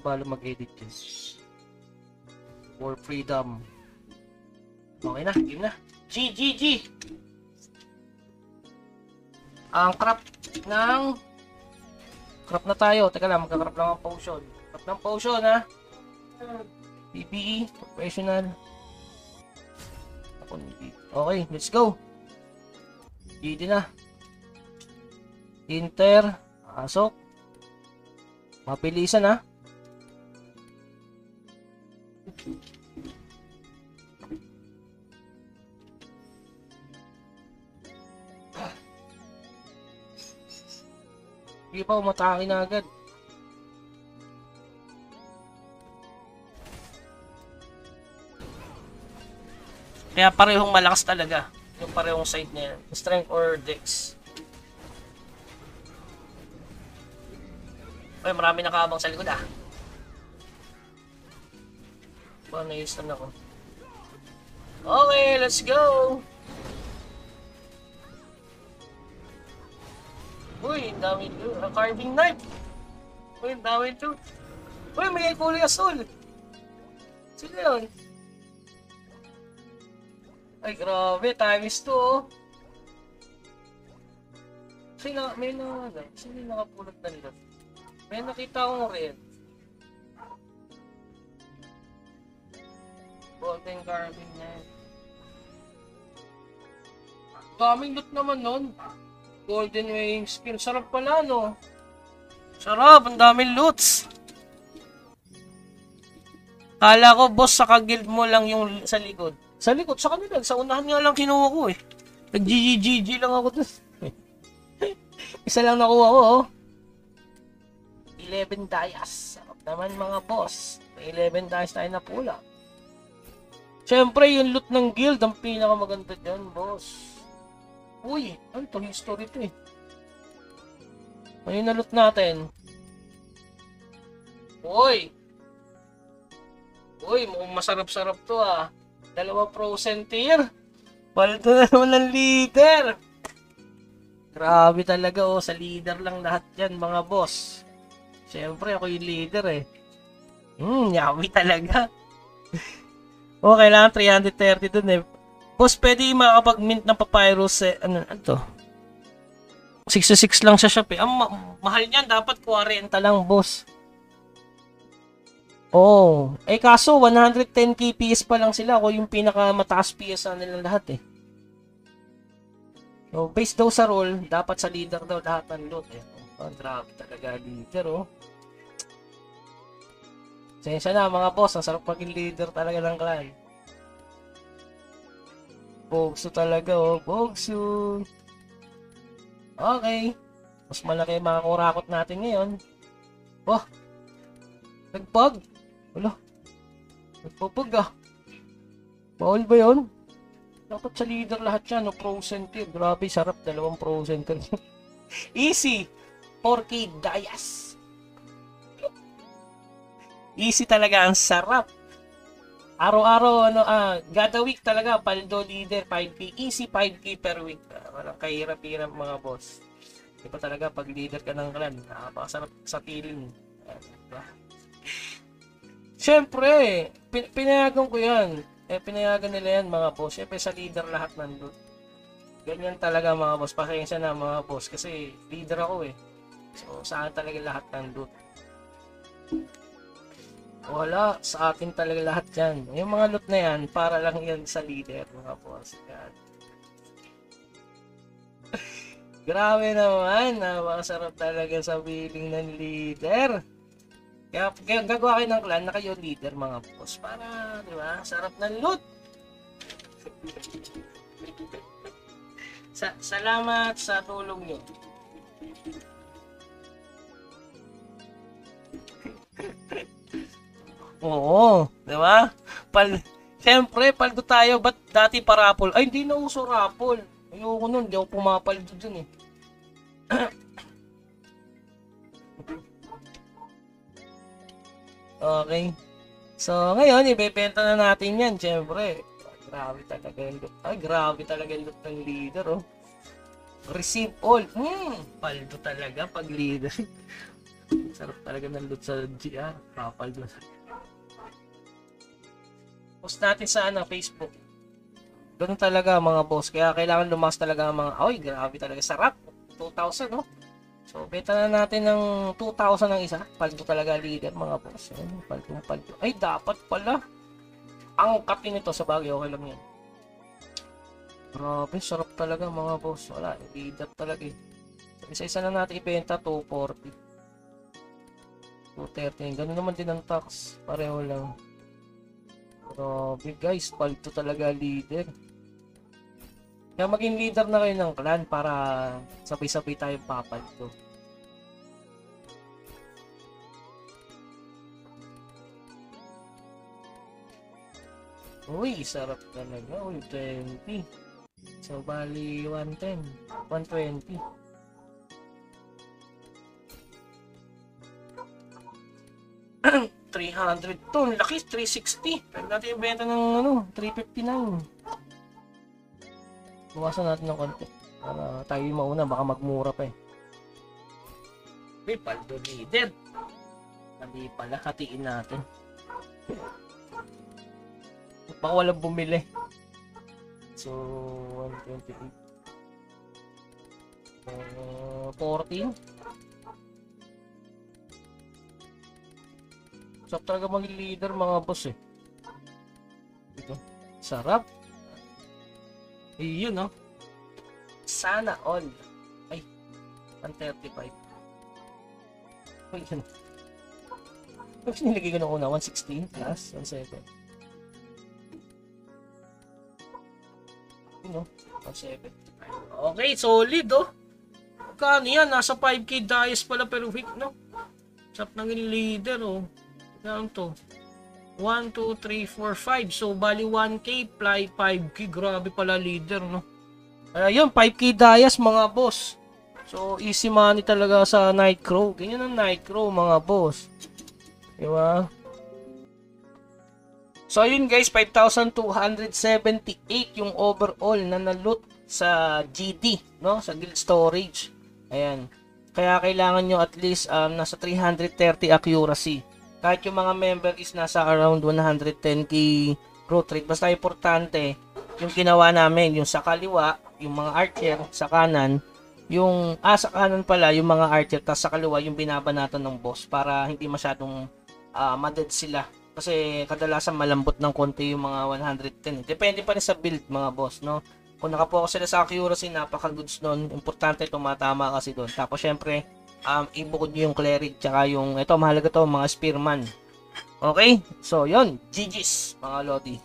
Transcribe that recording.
balo mag-edit dyan. For freedom. Okay na, game na. G. Ang craft ng... Craft na tayo. Teka lang, magka-craft lang ang potion. Craft ng potion, ha? PPE, professional. Okay, let's go. GG na. Inter. Asok. Mapilisan, ha? Hindi pa umatake na agad. Kaya parehong malakas talaga yung parehong side niya. Strength or dex. Ay, marami nakaabang sa likod, ah. Paano na-use ako? Okay, let's go! Uy, dami loot. Carving knife. Uy, dami loot. Uy, may kulay asul. Sino yun? Ay, grabe. Times 2, oh. May nakapulot na loot. May nakita akong red. Golden carving knife. Daming loot naman nun. Golden weighing spear. Sarap pala, no? Sarap. Ang daming loots. Kala ko, boss, sa guild mo lang yung sa likod. Sa likod, sa kanila. Sa unahan nga lang kinuha ko, eh. Nag-GG lang ako dun. Isa lang nakuha ko, oh. 11 dias. Sarap naman, mga boss. May 11 dias tayo na pula. Siyempre, yung loot ng guild, ang pinakamaganda dyan, boss. Uy, ano to? History to, eh. Ano yung na-loot natin? Uy, mukhang masarap-sarap to, ah. 2 frozen tier. Palito na naman ng leader. Grabe talaga, oh. Sa leader lang lahat yan, mga boss. Siyempre, ako yung leader, eh. Yawi talaga. Oh, kailangan 330 dun, eh. Boss, pwede makakapag-mint ng papyrus, eh. Ano to? 66 lang sa shop, eh. Mahal niyan. Dapat 40 lang, boss. Oh. Eh, kaso, 110k PS pa lang sila. Ako yung pinakamataas PS na nilang lahat, eh. So, based daw sa role, dapat sa leader daw lahat ng loot, eh. Oh, grabe talaga leader, oh. Sensya na, mga boss. Ang sarap maging leader talaga ng clan. Bogso talaga, oh. Bogso. Okay. Mas malaki mga kurakot natin ngayon. Oh. Nagpag. Wala. Nagpapag, ah. Bawal ba yun? Dapat sa leader lahat yan. No? Frozen tier. Grabe, sarap. 2 frozen tier. Easy. 4k dias. Easy talaga. Ang sarap. Araw-araw, God a week talaga, paldo leader, 5k, easy 5k per week. Walang kahirap-hirap, mga boss. Iba talaga pag leader ka ng clan, napakasarap sa feeling. Siyempre, pinayagan ko yan. Pinayagan nila yan, mga boss. Siyempre sa leader lahat nandun. Ganyan talaga, mga boss. Pasensya na, mga boss, kasi leader ako, eh. So, saan talaga lahat nandun. Wala, sa akin talaga lahat yan. Yung mga loot na yan, para lang yan sa leader, mga boss. Grabe naman, napakasarap talaga sa feeling ng leader. Kaya gagawa kayo ng clan na kayo leader, mga boss. Para, di ba, sarap ng loot. Salamat sa tulong nyo. Oo, di ba? Siyempre, paldo tayo. Ba't dati pa raffle? Ay, hindi na uso raffle. Ayoko nun, di ako pumapaldo dun, eh. Okay. So, ngayon, ibebenta na natin yan, siyempre. Grabe talaga yung loot. Ay, grabe talaga yung loot ng leader, oh. Receive all. Paldo talaga pag leader. Sarap talaga ng loot sa GR. Kapal doon. Post natin sa Facebook. Ganun talaga mga boss. Kaya kailangan lumakas talaga ang mga... Ay, grabe talaga. Sarap. 2,000, no? So, beta na natin ng 2,000 ang isa. Paldo talaga leader mga boss. Paldo. Ay, dapat pala. Ang kape nito sa bagay. Okay lang yan. Grabe, sarap talaga mga boss. Wala, leader talaga eh. So, isa-isa na natin ibenta. 240. 230. Ganun naman din ang tax. Pareho lang. Grabe guys, palto talaga leader. Kaya maging leader na kayo ng clan para sabay-sabay tayong papalto. Uy, sarap talaga. Uy, 20. So, bali 110. 120. $300 to. Laki, 360. Pwede natin yung benta ng ano, 359. Buwasan natin ng konti. Para tayo yung mauna, baka magmura pa eh. May paldo leader. Mali pala, hatiin natin. Baka walang bumili. So, 128. 14. Sarap talaga maging leader mga boss eh. Ito. Sarap. Iyon no. Sana all. Ay. 135. Uy, yun. Tapos nilagay ko na una. 116 plus 17. Yun no. 17. Okay, solid oh. Kano yan? Nasa 5k dice pala per week no. Sarap naging leader oh. Yan to. 1, 2, 3, 4, 5. So, bali 1k, fly 5k. Grabe pala leader, no? Ayun, 5k dayas, mga boss. So, easy money talaga sa Nightcrow. Ganyan ang Nightcrow, mga boss. Diba? So, ayun guys, 5,278 yung overall na na-loot sa GD, no? Sa Guild Storage. Ayan. Kaya kailangan nyo at least nasa 330 accuracy. Kahit yung mga member is nasa around 110k growth rate. Basta importante, yung ginawa namin, yung sa kaliwa, yung mga archer, sa kanan, yung, sa kanan pala, yung mga archer, tapos sa kaliwa, yung binabanatan ng boss para hindi masyadong maded sila. Kasi kadalasan malambot ng konti yung mga 110. Depende pa rin sa build, mga boss, no? Kung nakapokus sila sa accuracy, napaka-goods nun. Importante, tumatama kasi doon. Tapos, syempre, ibukod nyo yung cleric tsaka yung ito mahalaga to mga spearman. Okay, so yon, GG's mga lodi.